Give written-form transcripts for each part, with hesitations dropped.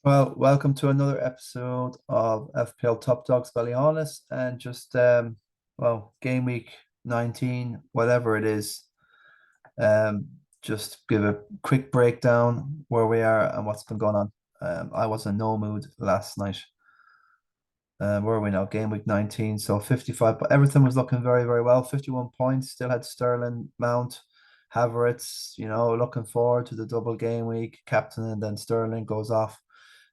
Well, welcome to another episode of FPL Top Dogs Ballyhaunis and just game week 19, whatever it is. Um just give a quick breakdown where we are and what's been going on. I was in no mood last night. Where are we now? Game week 19, so 55, but everything was looking very, very well. 51 points, still had Sterling, Mount, Havertz, looking forward to the double game week, captain, and then Sterling goes off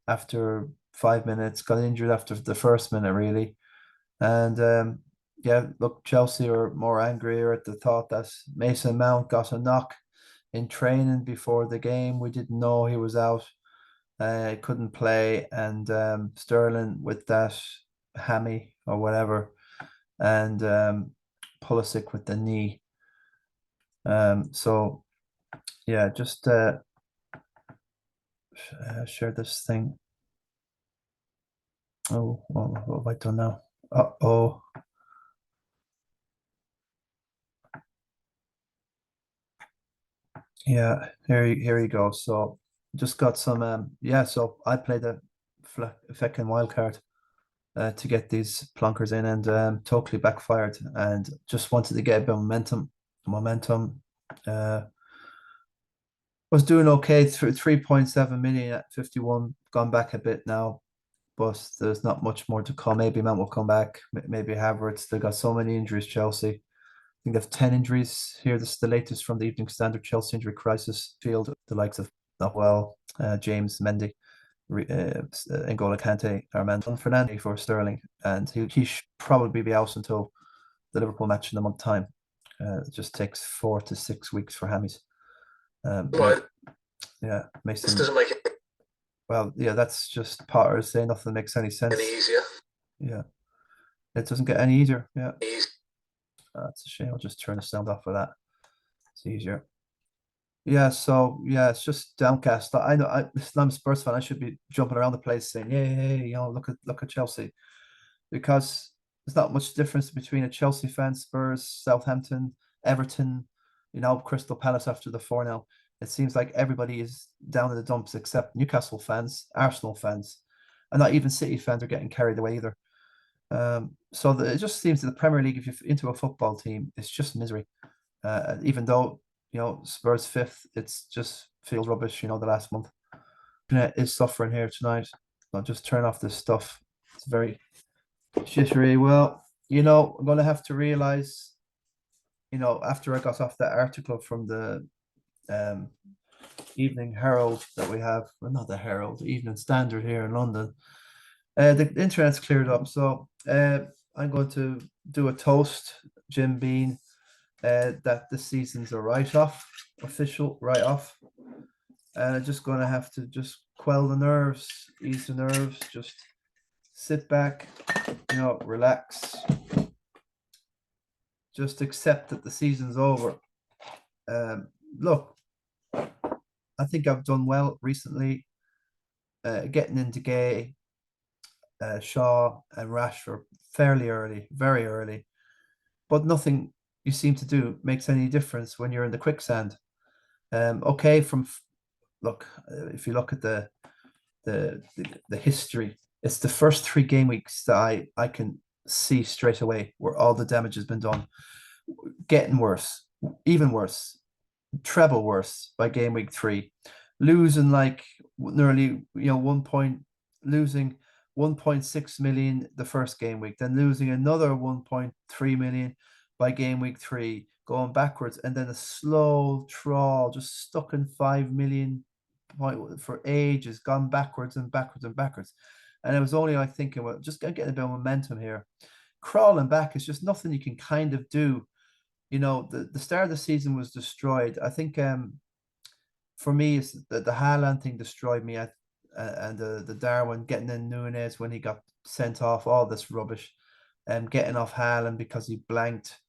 after 5 minutes, got injured after the first minute, really. And yeah, look, Chelsea are more angrier at the thought that Mason Mount got a knock in training before the game. We didn't know he was out, couldn't play, and Sterling with that hammy or whatever, and Pulisic with the knee. So yeah, just share this thing. Oh, what have I done now? Uh-oh. Yeah, here you go. So just got some so I played a feckin' wild card to get these plunkers in and totally backfired and just wanted to get a bit of momentum. Uh was doing okay through 3.7 million at 51, gone back a bit now, but there's not much more to come. Maybe Mount will come back, maybe Havertz. They got so many injuries, Chelsea. I think they have 10 injuries here. This is the latest from the Evening Standard. Chelsea injury crisis field. The likes of not well, James Mendy, N'Golo Kante, Armando Fernandes for Sterling, and he should probably be out until the Liverpool match in a month's time. It just takes 4 to 6 weeks for hammies. But Yeah, this Mason. doesn't make it Well, yeah, that's just Potter saying nothing makes any any sense. easier. Yeah, it doesn't get any easier. Yeah, Easy. that's a shame. I'll just turn the sound off for that. It's easier. Yeah, so yeah, it's just downcast. I know I'm a Spurs fan. I should be jumping around the place saying, "Yay, look at Chelsea," because there's not much difference between a Chelsea fan, Spurs, Southampton, Everton, Crystal Palace after the 4-0. It seems like everybody is down in the dumps except Newcastle fans, Arsenal fans, and not even City fans are getting carried away either. It just seems that the Premier League, if you're into a football team, it's just misery. Even though Spurs fifth, it's just feels rubbish. The last month, internet is suffering here tonight. I'll just turn off this stuff. It's very shittery. Well, I'm gonna have to realize, after I got off that article from the um Evening Herald that we have, well, not the Herald, Evening Standard here in London. The internet's cleared up, so I'm going to do a toast, Jim Bean, that the season's a write-off, official write-off. And I'm just going to have to just quell the nerves, ease the nerves, just sit back, relax, just accept that the season's over. Look, I think I've done well recently, getting into Gay, Shaw, and Rashford fairly early, very early, but nothing you seem to do makes any difference when you're in the quicksand. Okay, look, if you look at the history, it's the first 3 game weeks that I can see straight away where all the damage has been done. Getting worse, even worse, treble worse by game week 3, losing like nearly 1.6 million the first game week, then losing another 1.3 million by game week 3, going backwards, and then a slow trawl, just stuck in 5 million for ages, gone backwards and backwards and backwards. And it was only I thinking, well, just getting a bit of momentum here. Crawling back is just nothing you can kind of do. The start of the season was destroyed. I think for me, it's the Haaland thing destroyed me. And the Darwin getting in Nunez when he got sent off, all this rubbish, and getting off Haaland because he blanked.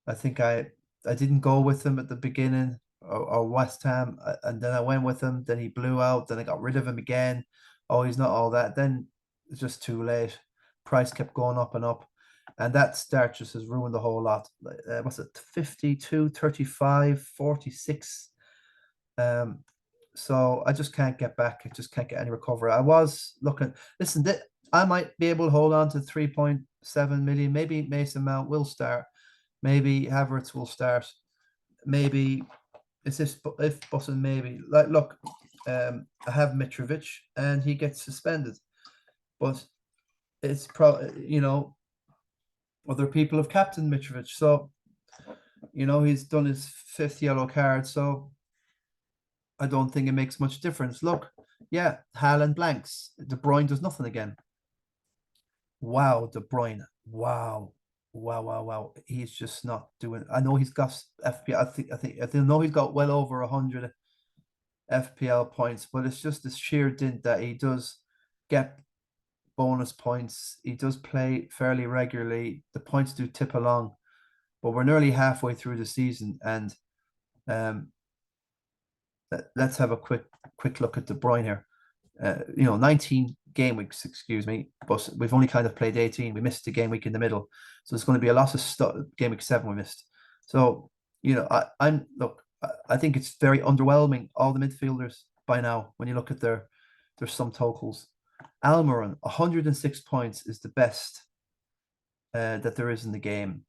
I think I didn't go with him at the beginning or West Ham, and then I went with him. Then he blew out. Then I got rid of him again. Oh, he's not all that. Then it's just too late. Price kept going up and up. And that start just has ruined the whole lot. Was it 52, 35, 46? So I just can't get back. I just can't get any recovery. I was looking. Listen, I might be able to hold on to 3.7 million. Maybe Mason Mount will start. Maybe Havertz will start. Maybe it's if Bussin. Maybe like look, I have Mitrovic and he gets suspended, but it's other people have captained Mitrovic, so he's done his 5th yellow card, so I don't think it makes much difference. Look, yeah, Haaland blanks. De Bruyne does nothing again. Wow, De Bruyne. Wow. Wow, wow, wow. He's just not doing. I know he's got FPL. I know he's got well over 100 FPL points, but it's just this sheer dint that he does get bonus points. He does play fairly regularly. The points do tip along, but we're nearly halfway through the season, and let's have a quick look at De Bruyne here. 19 game weeks, excuse me, but we've only kind of played 18. We missed a game week in the middle, so there's going to be a lot of game week 7 we missed. So I think it's very underwhelming, all the midfielders by now when you look at their sum totals. Almiron, 106 points is the best that there is in the game.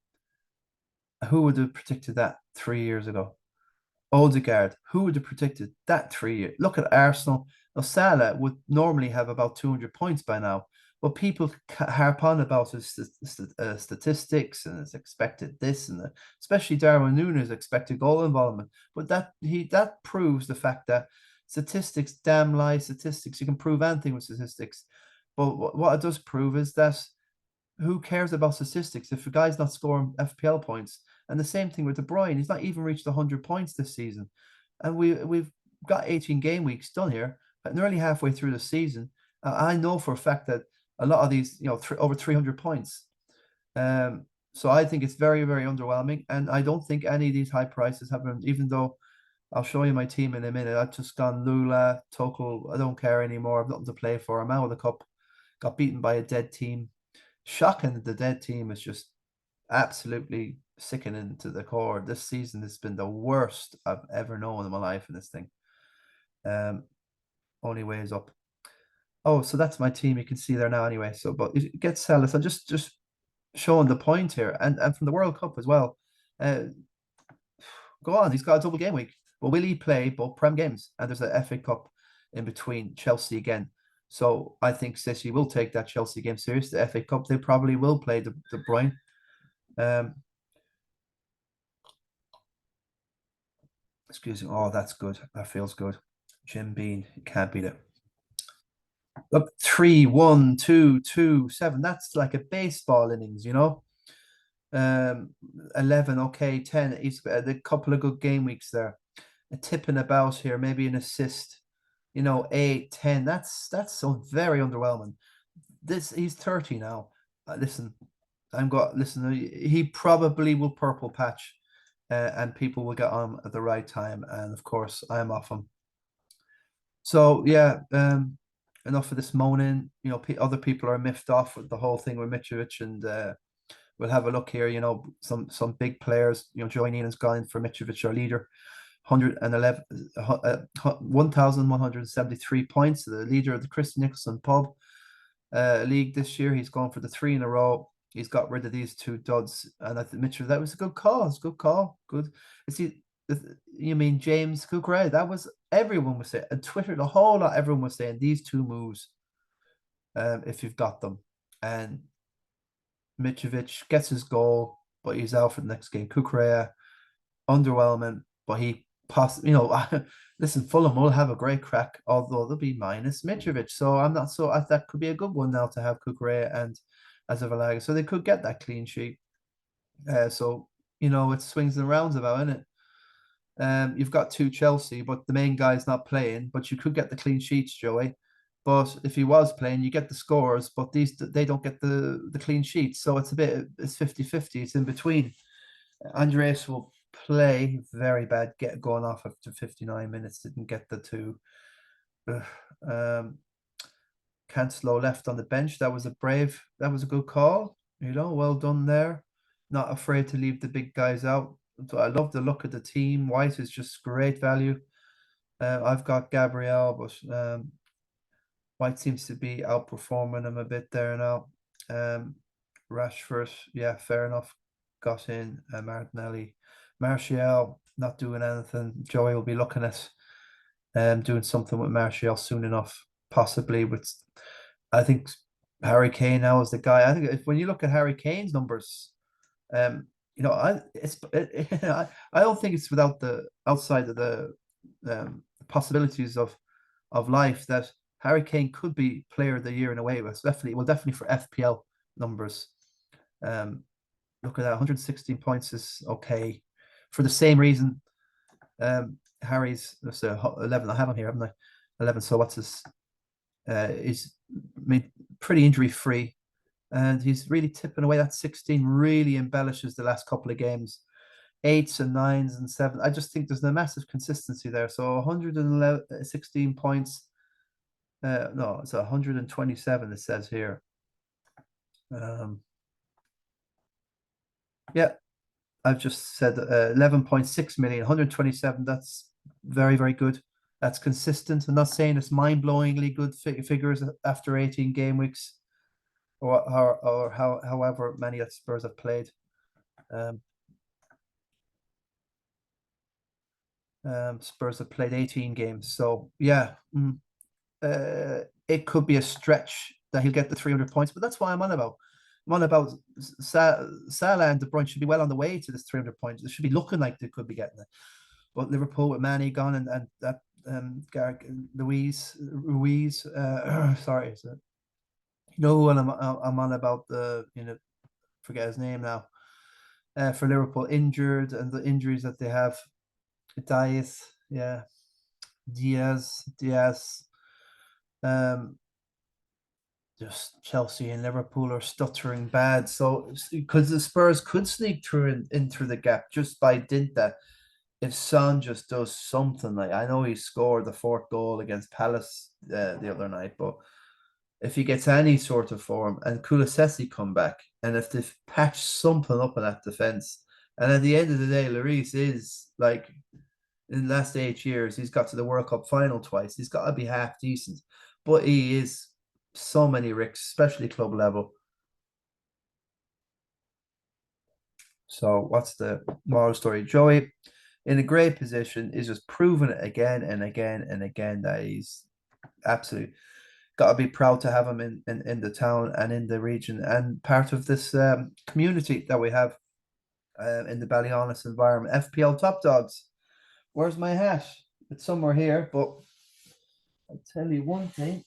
Who would have predicted that 3 years ago? Odegaard, who would have predicted that 3 years? Look at Arsenal. Now, Salah would normally have about 200 points by now, but people harp on about his statistics and his expected this and especially Darwin Núñez expected goal involvement. But that proves the fact that statistics, damn lie statistics. You can prove anything with statistics, but what it does prove is that who cares about statistics if a guy's not scoring FPL points? And the same thing with De Bruyne. He's not even reached 100 points this season. And we've got 18 game weeks done here, but nearly halfway through the season. I know for a fact that a lot of these, over 300 points. So I think it's very, very underwhelming. And I don't think any of these high prices have been, even though I'll show you my team in a minute. I've just gone Lula, Tuchel. I don't care anymore. I've nothing to play for. I'm out of the cup. Got beaten by a dead team. Shocking that the dead team is just absolutely sickening to the core. This season has been the worst I've ever known in my life in this thing. Only ways up. Oh, so that's my team. You can see there now anyway. So, but it gets sellers. I'm just showing the point here, and from the World Cup as well. Go on. He's got a double game week. But will he play both Prem games? And there's an FA Cup in between. Chelsea again. So I think City will take that Chelsea game serious. The FA Cup, they probably will play De Bruyne. Excuse me. Oh, that's good. That feels good. Jim Bean, you can't beat it. Look, 3, 1, 2, 2, 7. That's like a baseball innings, 11, okay, 10. He's got a couple of good game weeks there. A tipping about here, maybe an assist. 8, 10. That's so very underwhelming. He's 30 now. Listen, he probably will purple patch, and people will get on at the right time. And of course, I'm off him. So yeah, enough of this moaning. Other people are miffed off with the whole thing with Mitrovic, and we'll have a look here. Some big players. Joy Neenan's gone for Mitrovic, our leader. 1,173 points, the leader of the Christy Nicholson pub league this year. He's gone for the 3 in a row. He's got rid of these 2 duds, and I think Mitchell, that was a good call. It's a good call. Good. You mean James Cucurella? That was, everyone was saying, and Twitter, the whole lot, everyone was saying these 2 moves, if you've got them. And Mitrovic gets his goal, but he's out for the next game. Cucurella, underwhelming, but he possibly, listen, Fulham will have a great crack, although they'll be minus Mitrovic. So I'm not so, that could be a good one now to have Cucurella and Azavalaga. So they could get that clean sheet. So, it swings and roundabouts, isn't it? You've got 2 Chelsea, but the main guy's not playing, but you could get the clean sheets, Joey. But if he was playing, you get the scores, but they don't get the clean sheets. So it's 50-50. It's in between. Andreas will play, very bad, going off after 59 minutes, didn't get the 2. Cancelo left on the bench. That was a good call. Well done there. Not afraid to leave the big guys out. I love the look of the team. White is just great value. I've got Gabriel, but White seems to be outperforming him a bit there now. Rashford, yeah, fair enough. Got in Martinelli. Martial not doing anything. Joey will be looking at doing something with Martial soon enough, possibly with. I think Harry Kane now is the guy. I think when you look at Harry Kane's numbers, um, I don't think it's without the outside of the possibilities of life that Harry Kane could be player of the year in a way. But definitely for FPL numbers. Look at that, 116 points is okay. For the same reason, Harry's 11. I have him here, haven't I? 11. So what's his? He's made pretty injury free, and he's really tipping away. That 16 really embellishes the last couple of games. 8s and 9s and 7. I just think there's a massive consistency there. So 116 points. No, it's 127. It says here. Yeah, I've just said 11.6 million, 127. That's very, very good. That's consistent. I'm not saying it's mind-blowingly good figures after 18 game weeks, or however many that Spurs have played. Spurs have played 18 games, so yeah, it could be a stretch that he'll get the 300 points, but that's why I'm on about. I'm on about Salah and De Bruyne should be well on the way to this 300 points. They should be looking like they could be getting it. But Liverpool with Manny gone and that Ruiz, sorry, so, you know who I'm on about, the forget his name now. For Liverpool injured and the injuries that they have. Diaz, yeah, Diaz. Just Chelsea and Liverpool are stuttering bad. So because the Spurs could sneak through in through the gap just by dint that if Son just does something, like I know he scored the fourth goal against Palace the other night, but if he gets any sort of form and Kulusevski come back, and if they've patched something up in that defense, and at the end of the day, Lloris is like in the last 8 years, he's got to the World Cup final twice. He's got to be half decent, but he is so many ricks, especially club level. So what's the moral story? Joey, in a great position, is just proving it again and again and again that he's absolutely got to be proud to have him in the town and in the region and part of this community that we have in the Ballyhaunis environment. FPL Top Dogs. Where's my hat? It's somewhere here, but I'll tell you one thing.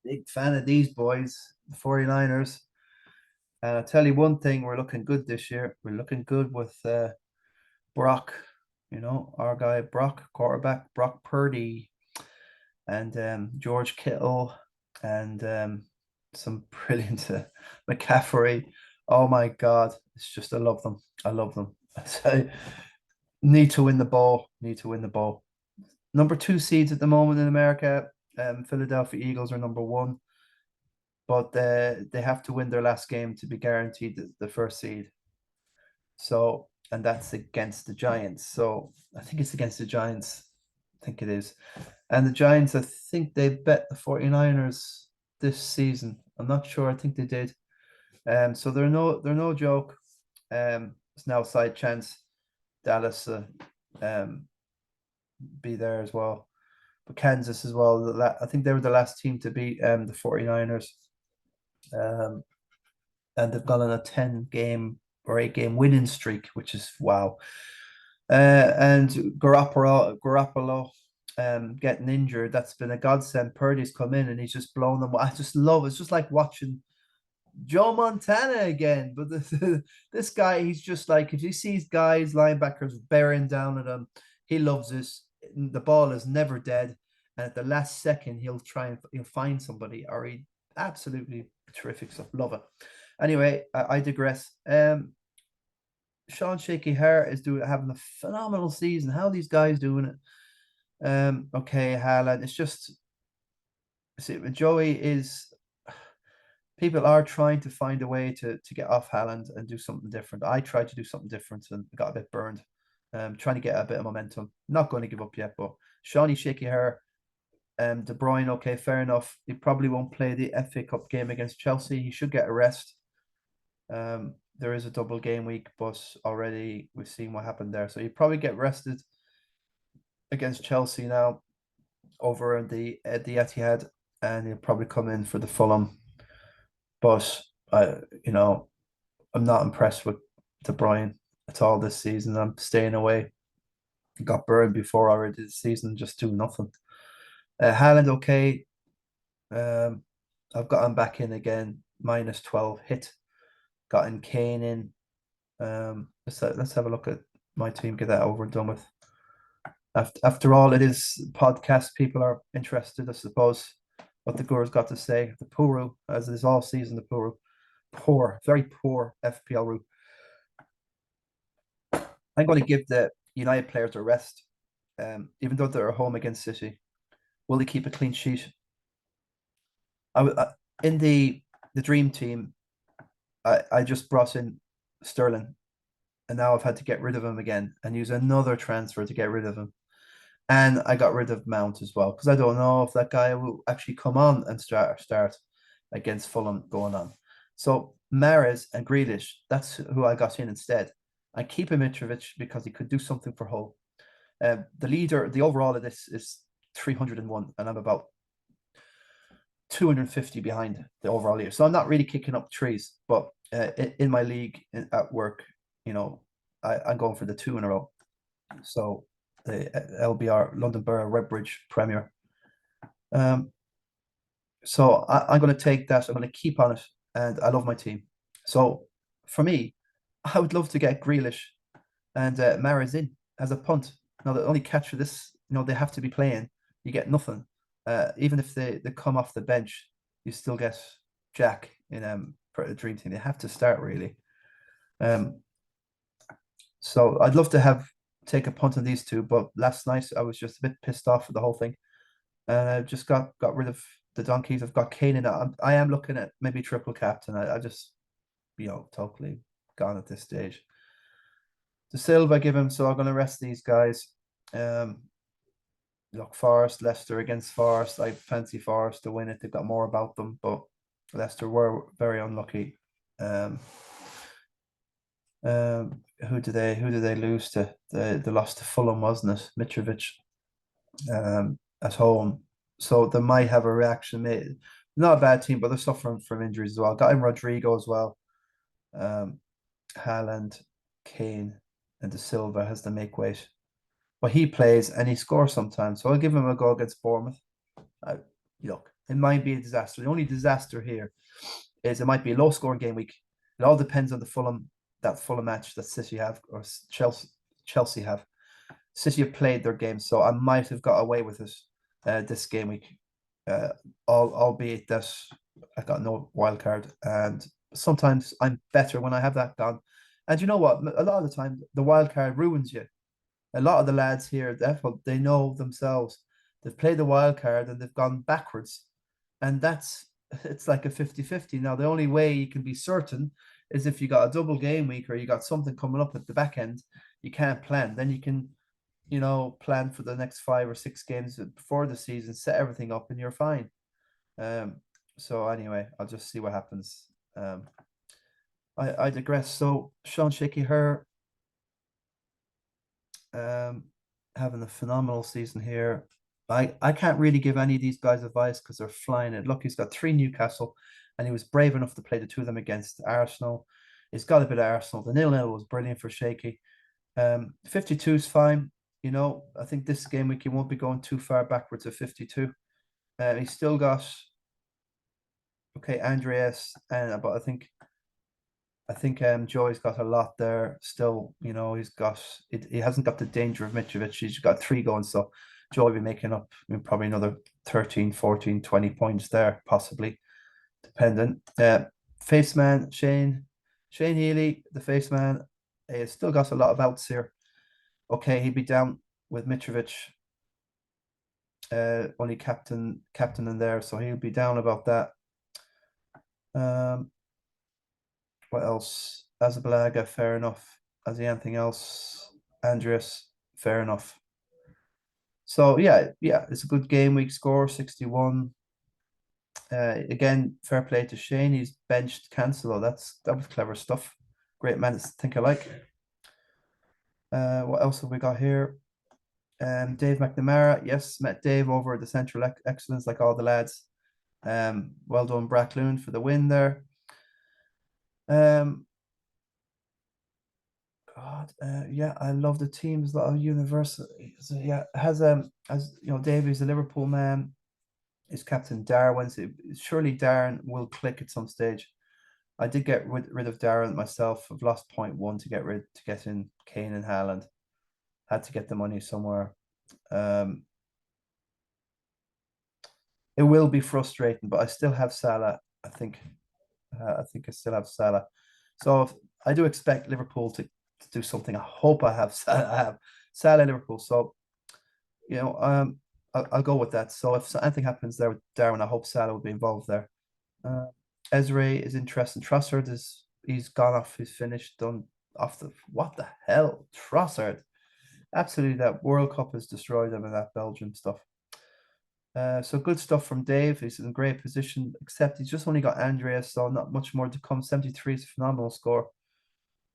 Big fan of these boys, the 49ers. And I'll tell you one thing, we're looking good this year. We're looking good with Brock, our guy Brock, quarterback, Brock Purdy, and George Kittle, and some brilliant McCaffrey. Oh my God, it's just I love them. I love them. So need to win the ball. Need to win the ball. Number 2 seeds at the moment in America. Philadelphia Eagles are number 1, but they have to win their last game to be guaranteed the first seed. So, and that's against the Giants. So I think it's against the Giants. I think it is. And the Giants, I think they bet the 49ers this season. I'm not sure. I think they did. So they're no joke. It's now side chance Dallas be there as well. But Kansas as well. I think they were the last team to beat the 49ers. And they've gone on a 10-game or 8-game winning streak, which is wow. And Garoppolo getting injured, that's been a godsend. Purdy's come in and he's just blown them. I just love it's just like watching Joe Montana again. But this guy, he's just like, if he sees guys, linebackers bearing down at him, he loves this. The ball is never dead. And at the last second, he'll find somebody, or he absolutely terrific stuff. Love it. Anyway, I digress. Sean Shaky Hart is having a phenomenal season. How are these guys doing it? Okay, Haaland. It's just Joey is. People are trying to find a way to get off Haaland and do something different. I tried to do something different and got a bit burned. trying to get a bit of momentum. Not going to give up yet, but Shawnee shaky hair. De Bruyne, okay, fair enough. He probably won't play the FA Cup game against Chelsea. He should get a rest. There is a double game week, but already we've seen what happened there. So you probably get rested against Chelsea now over at the Etihad, and he'll probably come in for the Fulham. But I'm not impressed with De Bruyne at all this season. I'm staying away. Got burned before already this season, just do nothing. Haaland, okay. I've got him back in again, -12 hit. Got in Kane in. Let's have a look at my team, get that over and done with. After all, it is podcast. People are interested, I suppose, what the Guru's got to say. The Poo-Roo, as it is all season, the Poo-Roo. Poor, very poor FPL route. I'm going to give the United players a rest, even though they're at home against City. Will they keep a clean sheet? In the dream team, I just brought in Sterling, and now I've had to get rid of him again and use another transfer to get rid of him. And I got rid of Mount as well, because I don't know if that guy will actually come on and start against Fulham going on. So Mahrez and Grealish, that's who I got in instead. I keep Mitrovic because he could do something for Hull. The overall of this is 301, and I'm about 250 behind the overall year. So I'm not really kicking up trees, but in my league at work, I'm going for the 2 in a row. So the LBR, London Borough Redbridge Premier. So I'm going to take that. I'm going to keep on it, and I love my team. So for me, I would love to get Grealish and Mahrez in as a punt. Now, the only catch for this, they have to be playing. You get nothing. Even if they come off the bench, you still get Jack in the dream team. They have to start, really. So I'd love to take a punt on these two, but last night I was just a bit pissed off with the whole thing, and I just got rid of the donkeys. I've got Kane in it. I am looking at maybe triple captain. I just totally gone at this stage. The Silva I give him, so I'm going to rest these guys. Look, Forest, Leicester against Forest. I fancy Forest to win it. They've got more about them, but Leicester were very unlucky. Who did they lose to? They lost to Fulham, wasn't it? Mitrovic at home. So they might have a reaction. Not a bad team, but they're suffering from injuries as well. Got in Rodrigo as well. Haaland, Kane, and De Silva has the make weight. But he plays and he scores sometimes. So I'll give him a go against Bournemouth. Look, it might be a disaster. The only disaster here is it might be a low scoring game week. It all depends on that Fulham match that City have or Chelsea have. City have played their game, so I might have got away with it this game week. Albeit that I got no wild card, and sometimes I'm better when I have that gone. And you know what? A lot of the time, the wild card ruins you. A lot of the lads here, they know themselves. They've played the wild card and they've gone backwards. And it's like a 50-50. Now, the only way you can be certain is if you got a double game week or you got something coming up at the back end, you can't plan. Then you can, plan for the next 5 or 6 games before the season, set everything up, and you're fine. So anyway, I'll just see what happens. I digress. So Sean Shaky Her having a phenomenal season here. I can't really give any of these guys advice because they're flying it. Look, he's got 3 Newcastle, and he was brave enough to play the 2 of them against Arsenal. He's got a bit of Arsenal. The 0-0 was brilliant for Shaky. 52 is fine. I think this game week he won't be going too far backwards at 52. He's still got Andreas, but I think Joey's got a lot there still. He hasn't got the danger of Mitrovic. He's got 3 going, so Joey will be making up probably another 13, 14, 20 points there, possibly, dependent. Face man, Shane Healy, the face man, he still got a lot of outs here. Okay, he'd be down with Mitrovic. Only captain in there, so he'll be down about that. What else? Azabalaga, fair enough. Has he anything else? Andreas, fair enough. So yeah, it's a good game week score, 61. Again, fair play to Shane. He's benched Cancelo. That was clever stuff. Great man to think alike. What else have we got here? Dave McNamara. Yes, met Dave over the Central Excellence, like all the lads. Well done, Brackloon, for the win there. God, yeah, I love the teams that are universal. So yeah, as you know, Dave is a Liverpool man. His captain Darwin. So surely Darren will click at some stage. I did get rid of Darren myself. I've lost 0.1 to get in Kane and Haaland. Had to get the money somewhere. It will be frustrating, but I still have Salah. I think I still have Salah. So I do expect Liverpool to do something. I hope I have Salah Liverpool. So you know, I'll go with that. So if anything happens there with Darwin, I hope Salah will be involved there. Ezra is interesting. Trossard he's gone off. He's finished. Done off the what the hell, Trossard. Absolutely, that World Cup has destroyed him in that Belgium stuff. So good stuff from Dave. He's in a great position, except he's just only got Andreas, so not much more to come. 73 is a phenomenal score.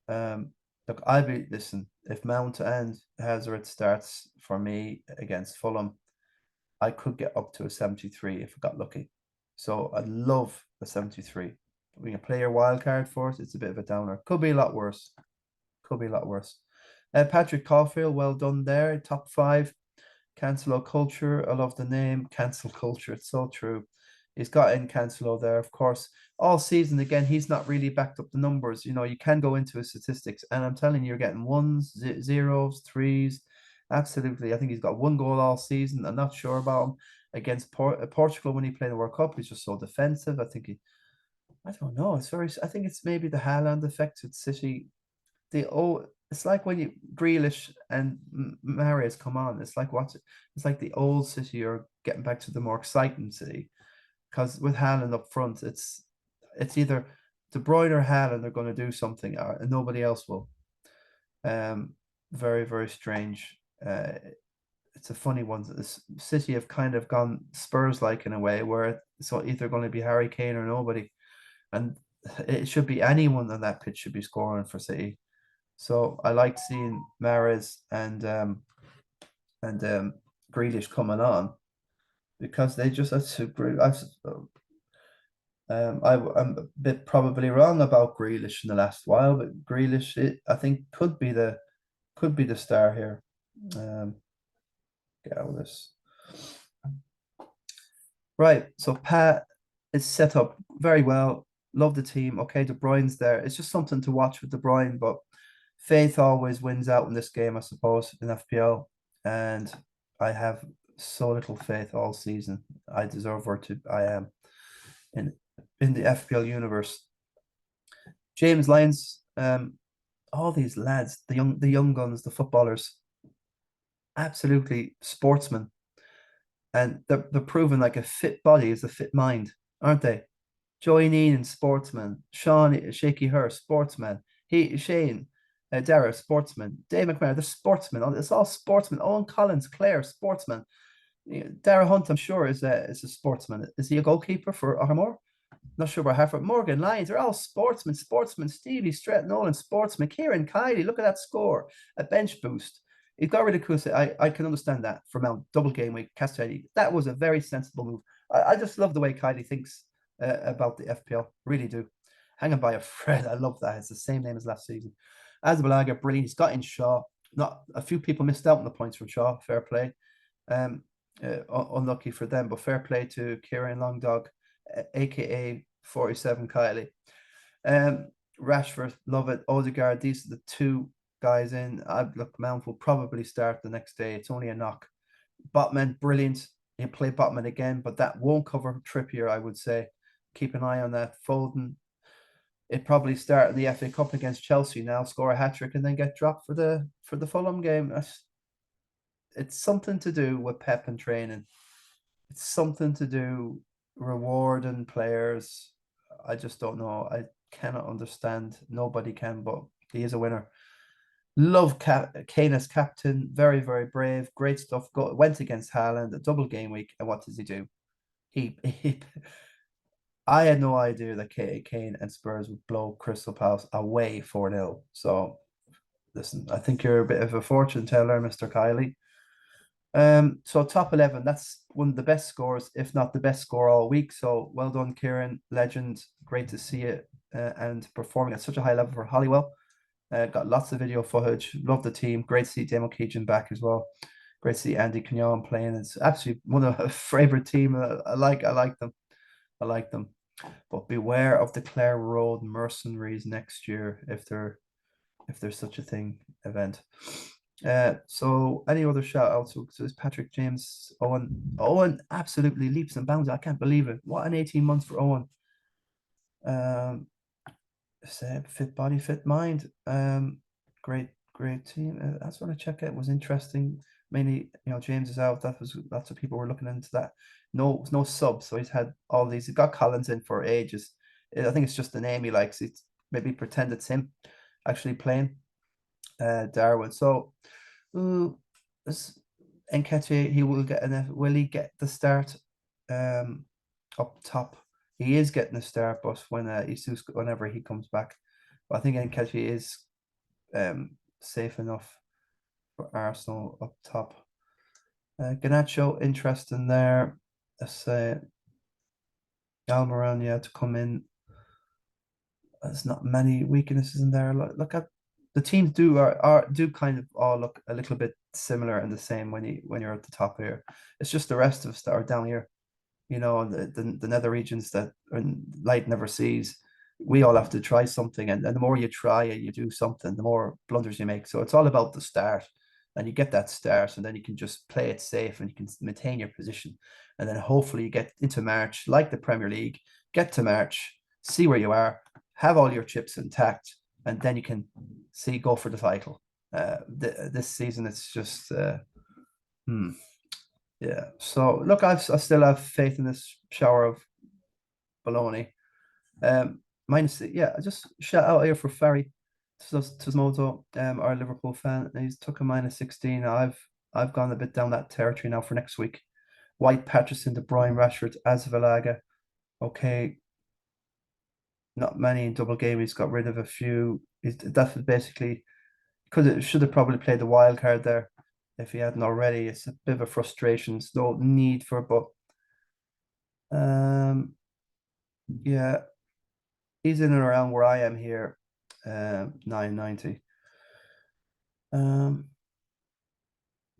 Look, listen, if Mount and Hazard starts for me against Fulham, I could get up to a 73 if I got lucky. So I'd love a 73. We can play your wild card for it. It's a bit of a downer. Could be a lot worse. Could be a lot worse. Patrick Caulfield, well done there. Top 5. Cancelo culture. I love the name. Cancel culture. It's so true. He's got in Cancelo there, of course. All season, again, he's not really backed up the numbers. You know, you can go into his statistics, and I'm telling you, you're getting ones, zeros, threes. Absolutely. I think he's got 1 goal all season. I'm not sure about him against Portugal when he played the World Cup. He's just so defensive. I don't know. I think it's maybe the Haaland effect at City. It's like when Grealish and Mahrez come on. It's like the old City are getting back to the more exciting City, because with Haaland up front, it's either De Bruyne or Haaland are going to do something, and nobody else will. Very, very strange. It's a funny one. The City have kind of gone Spurs-like in a way, where it's either going to be Harry Kane or nobody, and it should be anyone on that pitch should be scoring for City. So I like seeing Mahrez and Grealish coming on, because they just that's a great. I'm a bit probably wrong about Grealish in the last while, but Grealish, I think, could be the star here. Get out of this. Right, so Pat is set up very well. Love the team. Okay, De Bruyne's there. It's just something to watch with De Bruyne, but faith always wins out in this game, I suppose, in FPL. And I have so little faith all season. I am in the FPL universe. James Lyons, all these lads, the young guns, the footballers, absolutely sportsmen. And they're proving like a fit body is a fit mind, aren't they? Joey Neenan, sportsman. Sean Shaky Hurst, sportsman. Shane, Dara, sportsman. Dave McMahon, they're sportsmen. It's all sportsmen. Owen Collins, Claire, sportsman. Dara Hunt, I'm sure, is a sportsman. Is he a goalkeeper for Armour? Not sure about Hartford. Morgan Lyons, they're all sportsmen. Stevie Stratton, Nolan, sportsman. Kieran Kiely, look at that score. A bench boost. He got rid of Kusa. I can understand that for Mount double game week. Castelli. That was a very sensible move. I just love the way Kiely thinks about the FPL. Really do. Hanging by a thread. I love that. It's the same name as last season. Azbalaga, brilliant. He's got in Shaw. Not a few people missed out on the points from Shaw. Fair play. Unlucky for them, but fair play to Kieran Longdog, aka 47 Kylie. Rashford, love it. Odegaard, these are the 2 guys in. Look, Mount will probably start the next day. It's only a knock. Botman, brilliant. He'll play Botman again, but that won't cover Trippier, I would say. Keep an eye on that. Foden, it probably start in the FA Cup against Chelsea now, score a hat-trick, and then get dropped for the Fulham game. It's something to do with Pep and training. It's something to do rewarding players. I just don't know. I cannot understand. Nobody can, but he is a winner. Love Kane as captain. Very, very brave. Great stuff. Went against Haaland, a double game week. And what does he do? He I had no idea that Kane and Spurs would blow Crystal Palace away 4-0. So listen, I think you're a bit of a fortune teller, Mr. Kiely. So top 11, that's one of the best scores, if not the best score all week. So well done, Kieran, legend. Great to see it and performing at such a high level for Hollywell. Got lots of video footage. Love the team. Great to see Demo Keegan back as well. Great to see Andy Cagnon playing. It's absolutely one of my favorite team. I like them. I like them. But beware of the Clare Road mercenaries next year if there's such a thing event. So any other shout outs? So it's Patrick James, Owen absolutely leaps and bounds. I can't believe it. What an 18 months for Owen. Fit body, fit mind. Great team. That's what I check it was interesting. Mainly, James is out. That's what people were looking into that. No subs, so he's had all these. He got Collins in for ages. I think it's just the name he likes. He's maybe pretend it's him actually playing. Darwin. So, Nketiah, he will get will he get the start? Up top. He is getting a start, but whenever he comes back. But I think Nketiah is safe enough for Arsenal up top. Garnacho, interesting there. Let's say Almiron, to come in. There's not many weaknesses in there. Look at the teams do kind of all look a little bit similar and the same when you're at the top here. It's just the rest of us that are down here, the nether regions that light never sees. We all have to try something, and the more you try and you do something, the more blunders you make. So it's all about the start, and you get that start, and then you can just play it safe and you can maintain your position, and then hopefully you get into March, like the Premier League, get to March, see where you are, have all your chips intact, and then you can go for the title. This season, it's just yeah. So look, I still have faith in this shower of baloney. Minus, just shout out here for Ferry Tismoto, our Liverpool fan. He's took a -16. I've gone a bit down that territory now for next week. White, Patterson, De Bruyne, Rashford, Azvalaga. Okay, not many in double game. He's got rid of a few. That's basically because it should have probably played the wild card there if he hadn't already. It's a bit of a frustration. There's no need for it, but yeah, he's in and around where I am here. 990.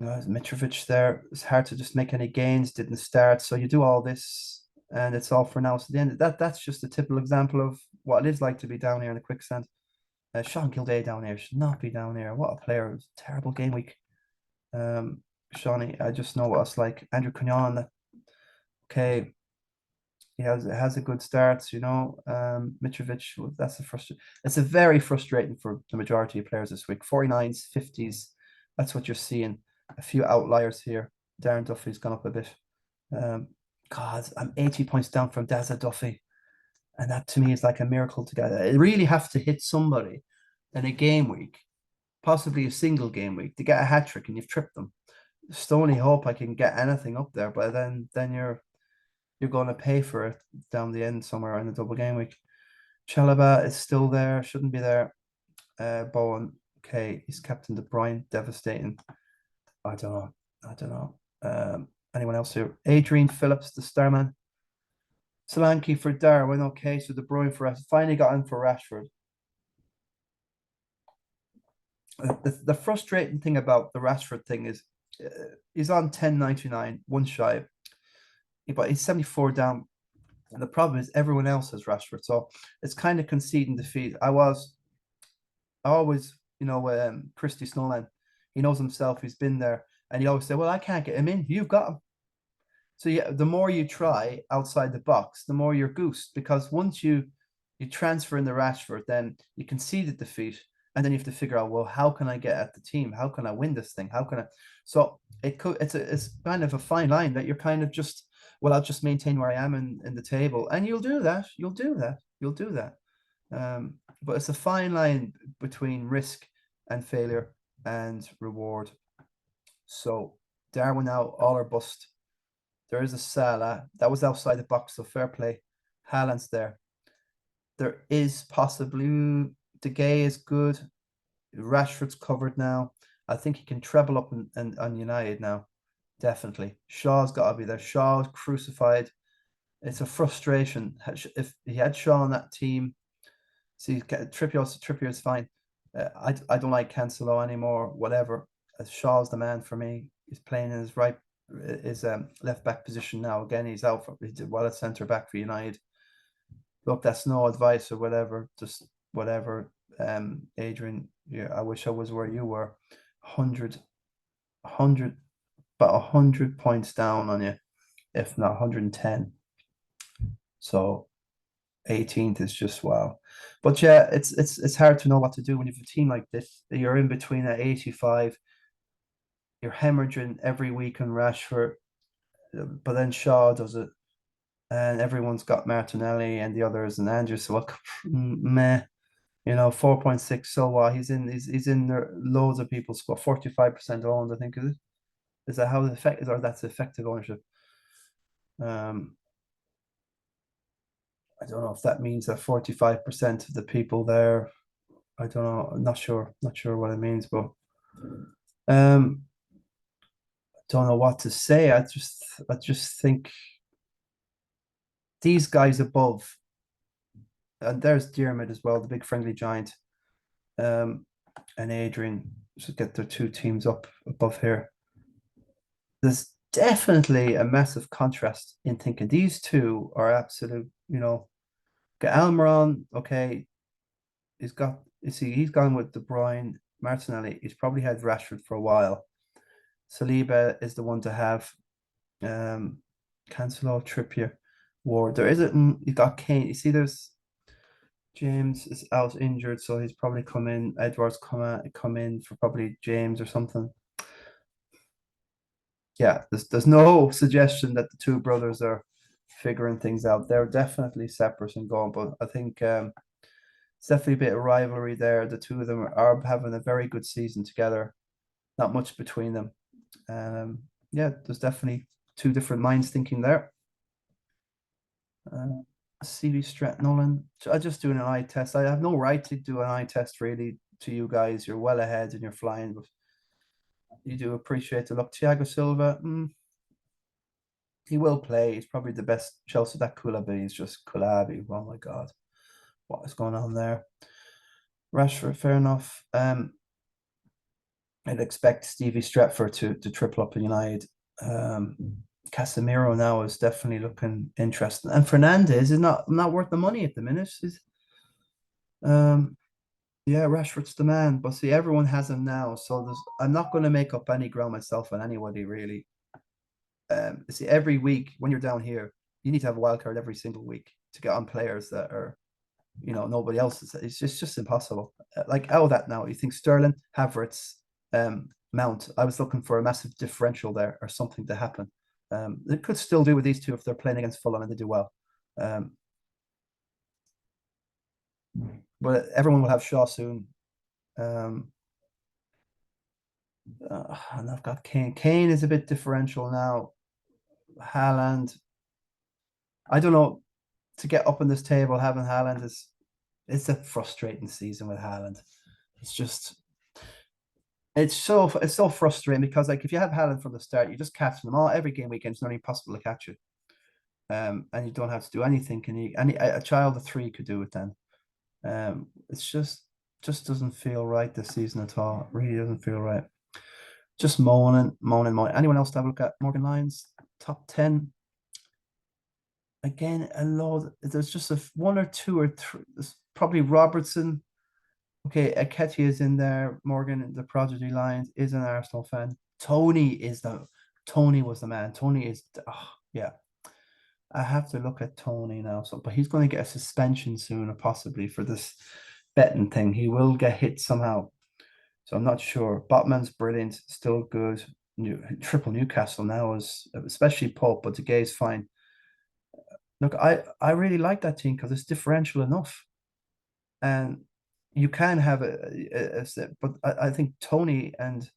Mitrovic there. It's hard to just make any gains. Didn't start, so you do all this, and it's all for now. So the end that's just a typical example of what it is like to be down here in the quicksand. Sean Gilday down here should not be down here. What a player! It was a terrible game week. Shawnee, I just know what it's like. Andrew Cagnon, okay, he has a good start, Mitrovic, it's a very frustrating for the majority of players this week. 49s, 50s, that's what you're seeing. A few outliers here. Darren Duffy's gone up a bit. God, I'm 80 points down from Daza Duffy. And that to me is like a miracle to get. I really have to hit somebody in a game week, possibly a single game week, to get a hat trick, and you've tripped them. Stony hope I can get anything up there, but then you're going to pay for it down the end somewhere in the double game week. Chalaba is still there, shouldn't be there. Bowen, okay, he's captain De Bruyne, devastating. I don't know. Anyone else here? Adrian Phillips, the starman. Solanke for Darwin, okay, so De Bruyne for us. Finally got in for Rashford. The frustrating thing about the Rashford thing is he's on 10.99, one shy, but he's 74 down. And the problem is everyone else has Rashford, so it's kind of conceding defeat. I always, Christy Snowman, he knows himself, he's been there, and he always say, well, I can't get him in, you've got him. So yeah, the more you try outside the box, the more you're goosed, because once you transfer in the Rashford, then you concede the defeat, and then you have to figure out, well, how can I get at the team? How can I win this thing? How can I? So it's kind of a fine line that you're kind of just, well, I'll just maintain where I am in the table, and you'll do that. But it's a fine line between risk and failure and reward. So Darwin out, all or bust. There is a Salah that was outside the box, so fair play. Haaland's there. There is possibly De Gea is good. Rashford's covered now. I think he can treble up on United now. Definitely. Shaw's got to be there. Shaw's crucified. It's a frustration. If he had Shaw on that team, see, Trippier's fine. I don't like Cancelo anymore. Whatever. Shaw's the man for me. He's playing in his left back position now. Again, he did well at centre back for United. Look, that's no advice or whatever. Just whatever. Adrian, yeah, I wish I was where you were. 100, about 100 points down on you, if not 110. So 18th is just wow. But yeah, it's hard to know what to do when you have a team like this. You're in between at 85. You're hemorrhaging every week on Rashford, but then Shaw does it, and everyone's got Martinelli and the others and Andrew. So meh, 4.6. So what? He's in there. Loads of people score 45% owned. I think is it? Is that how the effect is, or that's effective ownership? I don't know if that means that 45% of the people there. I don't know. I'm not sure. Not sure what it means, but don't know what to say. I just think these guys above, and there's Diarmid as well, the big friendly giant, and Adrian should get their two teams up above here. There's definitely a massive contrast in thinking these two are absolute, get Almiron, okay, he's gone with De Bruyne, Martinelli, he's probably had Rashford for a while. Saliba is the one to have. Cancelo, Trippier, Ward. There isn't. You got Kane. You see, there's James is out injured, so he's probably come in. Edwards come in for probably James or something. Yeah, there's no suggestion that the two brothers are figuring things out. They're definitely separate and going, but I think it's definitely a bit of rivalry there. The two of them are having a very good season together. Not much between them. Yeah, there's definitely two different minds thinking there. CV Strat Nolan. I just doing an eye test. I have no right to do an eye test really to you guys. You're well ahead and you're flying, but you do appreciate the look. Thiago Silva, he will play. He's probably the best Chelsea. That Kulabi is just Kulabi. Oh my god, what is going on there? Rashford, fair enough. I'd expect Stevie Stratford to triple up in United. Casemiro now is definitely looking interesting, and Fernandez is not worth the money at the minute. Yeah, Rashford's the man, but see, everyone has him now, so I'm not going to make up any ground myself on anybody really. See, every week when you're down here, you need to have a wild card every single week to get on players that are, nobody else is. It's just impossible. Like out of that now, you think Sterling, Havertz, Mount. I was looking for a massive differential there or something to happen. They could still do with these two if they're playing against Fulham and they do well. But everyone will have Shaw soon. And I've got Kane. Kane is a bit differential now. Haaland. I don't know. To get up in this table, having Haaland it's a frustrating season with Haaland. It's so frustrating because like if you have Haaland from the start, you just catch them all every game weekend. It's not even possible to catch you. And you don't have to do anything. A child of 3 could do it then. It's just doesn't feel right this season at all. It really doesn't feel right. Just moaning. Anyone else to have a look at Morgan Lyons top 10? Again, a lot. There's just one or two or three. There's probably Robertson. Okay, Aketi is in there. Morgan, the Prodigy Lions, is an Arsenal fan. Tony was the man. Tony is yeah. I have to look at Tony now. But he's going to get a suspension soon, or possibly for this betting thing. He will get hit somehow. So I'm not sure. Botman's brilliant, still good. Triple Newcastle now is especially Pope, but the gay's fine. Look, I really like that team because it's differential enough. And you can have a set, but I think Tony and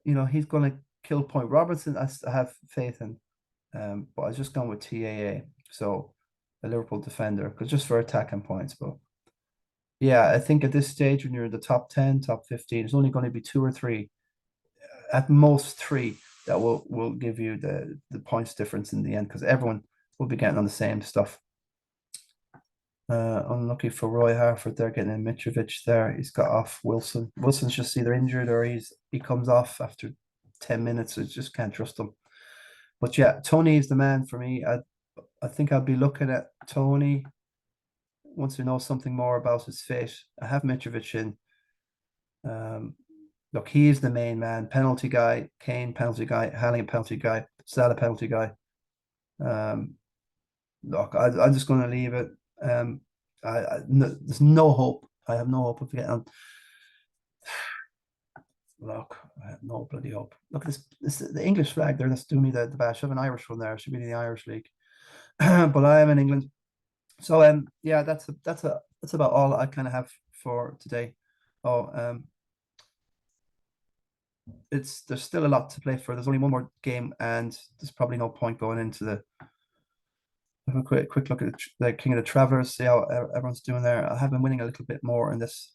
he's going to kill Point Robertson. I have faith in, but I was just going with TAA, so a Liverpool defender, because just for attacking points. But yeah, I think at this stage when you're in the top 10, top 15, it's only going to be two or three, at most three, that will give you the points difference in the end, because everyone will be getting on the same stuff. Unlucky for Roy Harford, they're getting in Mitrovic there. He's got off Wilson. Wilson's just either injured or he comes off after 10 minutes. So just can't trust him. But yeah, Tony is the man for me. I think I'll be looking at Tony once we know something more about his fate. I have Mitrovic in. Look, he is the main man. Penalty guy, Kane penalty guy, Hanley penalty guy, Salah penalty guy. Look, I'm just going to leave it. No, there's no hope. I have no hope of getting on. Look, I have no bloody hope. Look at this the English flag there. That's doing me the bash. I have an Irish one there. It should be in the Irish league, but I am in England. So yeah, that's about all I kind of have for today. Oh, there's still a lot to play for. There's only one more game, and there's probably no point going into the. Have a quick look at the King of the Travelers, see how everyone's doing there. I have been winning a little bit more in this.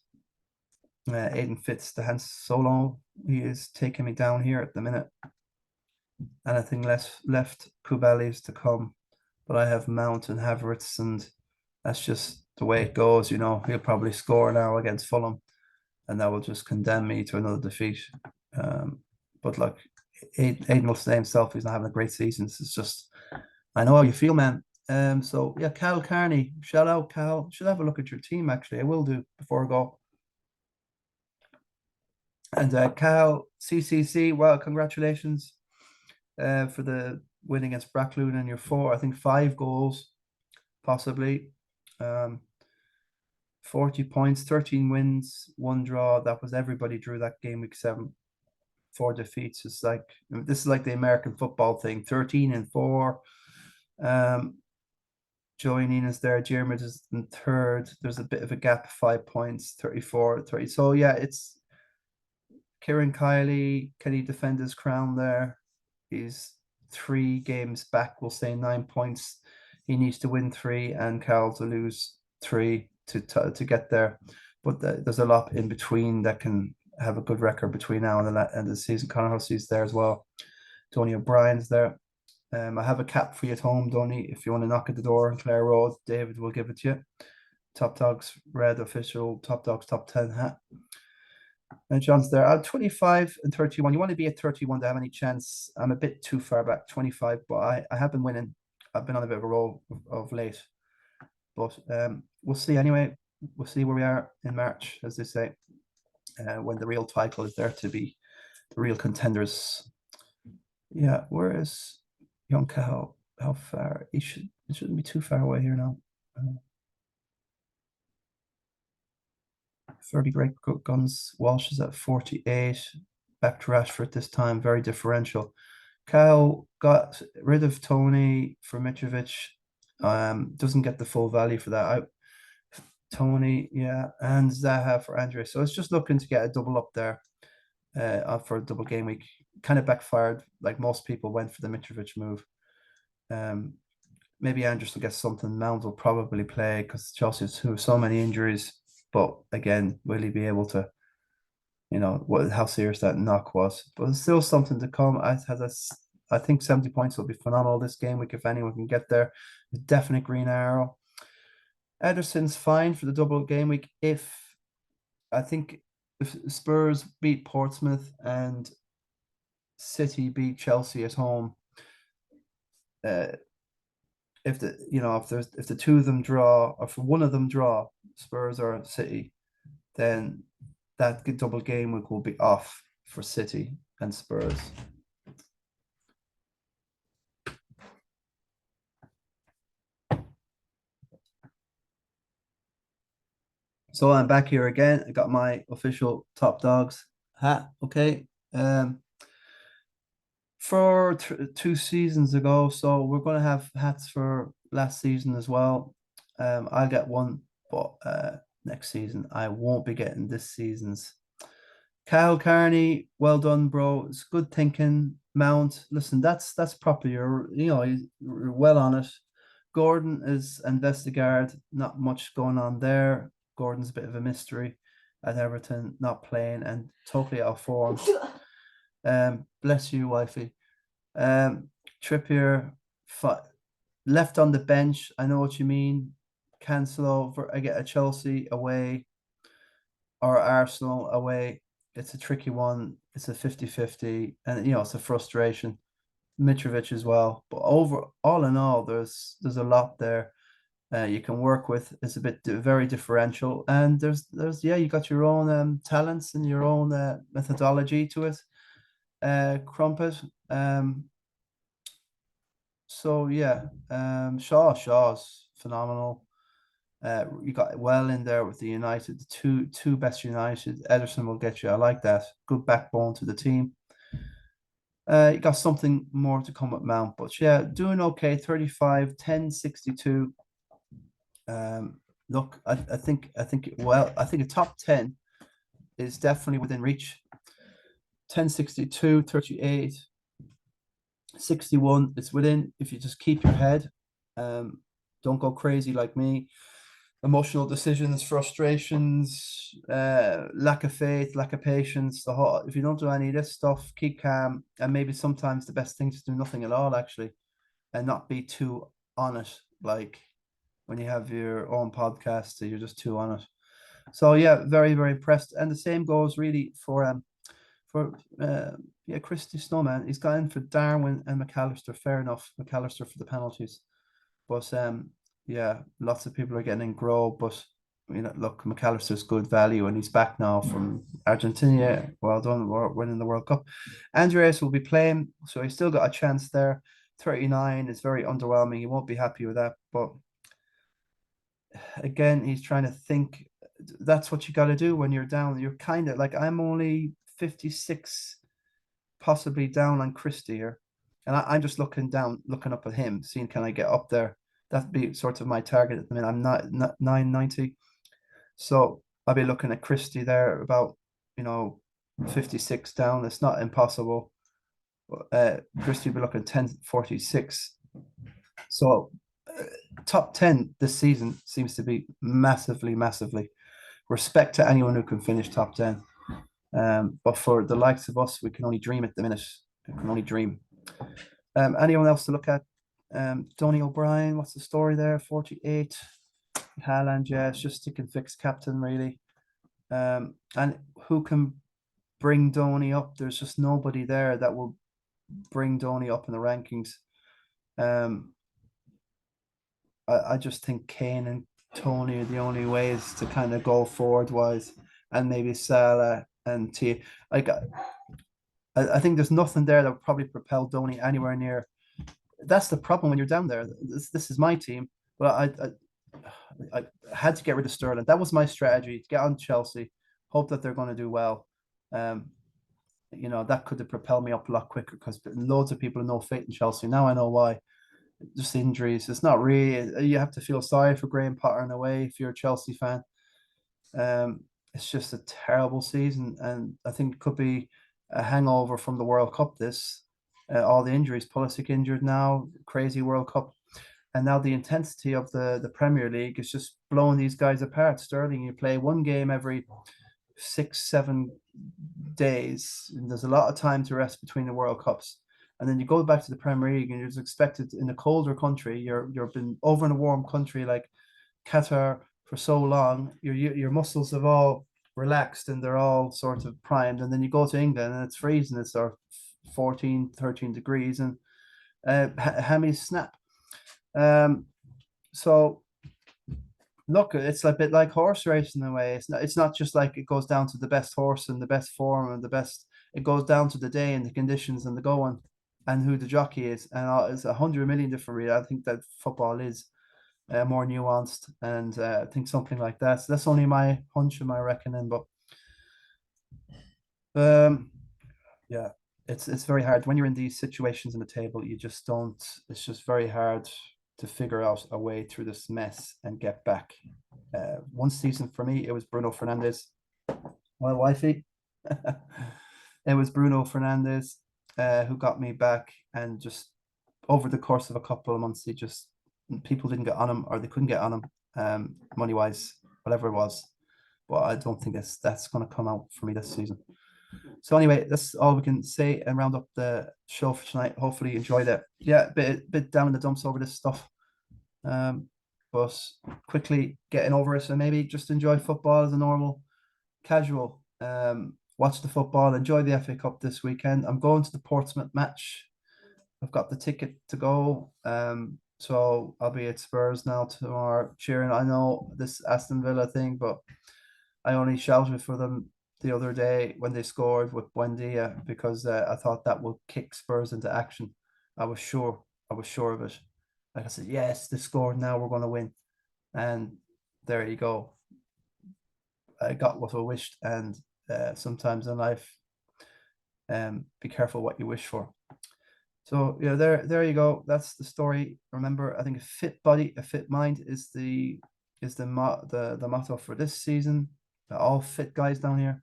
Aiden Fitz, the Han Solo, he is taking me down here at the minute. Anything left, Kubali's to come, but I have Mount and Havertz, and that's just the way it goes. He'll probably score now against Fulham, and that will just condemn me to another defeat. But like Aiden will say himself, he's not having a great season. It's just, I know how you feel, man. So yeah, Cal Carney, shout out, Cal. Should have a look at your team, actually. I will do before I go. And Cal CCC, well, congratulations for the win against Brackloon and your 5 goals, possibly. 40 points, 13 wins, 1 draw. That was everybody drew that game week 7. 4 defeats. This is like the American football thing. 13-4. Joey Neenan's there. Jeremy is in 3rd. There's a bit of a gap, 5 points, 34, 30. So yeah, it's Kieran Kiely. Can he defend his crown there? He's 3 games back, we'll say 9 points. He needs to win 3 and Cal to lose 3 to get there. But there's a lot in between that can have a good record between now and the end of the season. Conor Hussey's there as well. Tony O'Brien's there. I have a cap for you at home, Donny. If you want to knock at the door on Clare Road, David will give it to you. Top Dogs Red official Top Dogs Top 10 hat. And John's there. I'm 25 and 31. You want to be at 31 to have any chance. I'm a bit too far back, 25, but I have been winning. I've been on a bit of a roll of late. But we'll see anyway. We'll see where we are in March, as they say, when the real title is there to be the real contenders. Yeah, where is young Cal? How far? It shouldn't be too far away here now. 30 great guns. Walsh is at 48. Back to Rashford this time. Very differential. Cal got rid of Tony for Mitrovic. Doesn't get the full value for that. Tony, yeah, and Zaha for Andre. So it's just looking to get a double up there for a double game week. Kind of backfired. Like most people went for the Mitrovic move. Maybe Andrews will get something. Mount will probably play because Chelsea has so many injuries. But again, will he be able to, how serious that knock was? But it's still something to come. I think 70 points will be phenomenal this game week if anyone can get there. Definite green arrow. Ederson's fine for the double game week if Spurs beat Portsmouth and City beat Chelsea at home. If the two of them draw, or if one of them draw, Spurs or City, then that double game week will be off for City and Spurs. So I'm back here again. I got my official Top Dogs hat. Okay. For 2 seasons ago, so we're going to have hats for last season as well. I'll get one, but next season. I won't be getting this season's. Kyle Carney, well done, bro. It's good thinking. Mount, listen, that's proper. You're well on it. Gordon is and Vestergaard, not much going on there. Gordon's a bit of a mystery at Everton, not playing and totally out of form. Bless you, wifey. Trippier, left on the bench. I know what you mean. Cancel over. I get a Chelsea away or Arsenal away. It's a tricky one. It's a 50-50, and it's a frustration. Mitrovic as well. But all in all, there's a lot there you can work with. It's a bit very differential, and there's you got your own talents and your own methodology to it. Crumpet. So yeah, Shaw's phenomenal. You got well in there with the United, the two best United. Ederson will get you. I like that. Good backbone to the team. You got something more to come with Mount, but yeah, doing okay. 35, 10, 62. Look, I think I think a top 10 is definitely within reach. 10, 62, 38, 61. It's within if you just keep your head. Don't go crazy like me. Emotional decisions, frustrations, lack of faith, lack of patience. If you don't do any of this stuff, keep calm, and maybe sometimes the best thing is to do nothing at all, actually, and not be too on it. Like when you have your own podcast, you're just too on it. So yeah, very very impressed, and the same goes really for Christy Snowman. He's got in for Darwin and McAllister. Fair enough, McAllister for the penalties, but yeah, lots of people are getting in Grow, but look, McAllister's good value, and he's back now from Argentina. Well done, winning the World Cup. Andreas will be playing, so he's still got a chance there. 39 is very underwhelming. He won't be happy with that, but again, he's trying to think. That's what you got to do when you're down. You're kind of like I'm only 56, possibly down on Christy here, and I'm just looking up at him, seeing can I get up there. That'd be sort of my target at the minute. I'm not 990. So I'll be looking at Christie there about, 56 down. It's not impossible. Christie will be looking at 1046. So top 10 this season seems to be massively, massively. Respect to anyone who can finish top 10. But for the likes of us, we can only dream at the minute. We can only dream. Anyone else to look at? Donny O'Brien, what's the story there? 48. Haaland, yeah, it's just stick and fix captain, really. And who can bring Donny up? There's just nobody there that will bring Donny up in the rankings. I just think Kane and Tony are the only ways to kind of go forward wise, and maybe Salah and T. I think there's nothing there that would probably propel Donny anywhere near. That's the problem when you're down there. This is my team, but I had to get rid of Sterling. That was my strategy to get on Chelsea, hope that they're going to do well. That could have propelled me up a lot quicker because loads of people have no faith in Chelsea. Now I know why. Just injuries. It's not really. You have to feel sorry for Graham Potter in a way if you're a Chelsea fan. It's just a terrible season, and I think it could be a hangover from the World Cup. All the injuries, Pulisic injured now, crazy World Cup, and now the intensity of the Premier League is just blowing these guys apart. Sterling, you play one game every 6-7 days, and there's a lot of time to rest between the World Cups. And then you go back to the Premier League, and you're just expected in a colder country. You've been over in a warm country like Qatar for so long. Your muscles have all relaxed and they're all sort of primed. And then you go to England and it's freezing. It's sort of 14, 13 degrees, and hammies snap. So look, it's a bit like horse racing in a way. It's not just like it goes down to the best horse and the best form and the best. It goes down to the day and the conditions and the going and who the jockey is. And it's 100 million different. I think that football is more nuanced, and I think something like that. So that's only my hunch and my reckoning, but yeah, it's very hard when you're in these situations in the table. You just don't. It's just very hard. to figure out a way through this mess and get back. One season for me, it was Bruno Fernandes, my wifey. It was Bruno Fernandes who got me back, and just over the course of a couple of months, people didn't get on him, or they couldn't get on him, money wise, whatever it was. But I don't think that's going to come out for me this season. So anyway, that's all we can say and round up the show for tonight. Hopefully you enjoyed it. Yeah, bit down in the dumps over this stuff. But quickly getting over it, and maybe just enjoy football as a normal casual. Watch the football, enjoy the FA Cup this weekend. I'm going to the Portsmouth match. I've got the ticket to go. So I'll be at Spurs now tomorrow cheering. I know this Aston Villa thing, but I only shouted for them the other day when they scored with Buendia, because I thought that would kick Spurs into action. I was sure of it. Like I said, yes, they scored, now we're going to win. And there you go. I got what I wished. And sometimes in life, be careful what you wish for. So yeah, there you go. That's the story. Remember, I think a fit body, a fit mind is the motto for this season. All fit guys down here.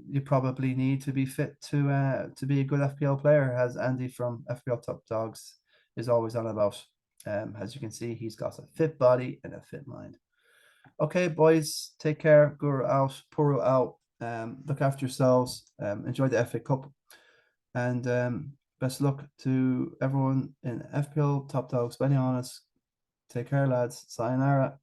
You probably need to be fit to be a good FPL player, as Andy from FPL Top Dogs is always on about. As you can see, he's got a fit body and a fit mind. Okay, boys, take care. Guru out, Poo-Roo out. Look after yourselves. Enjoy the FA Cup, and best luck to everyone in FPL Top Dogs. Ballyhaunis. Take care, lads. Sayonara.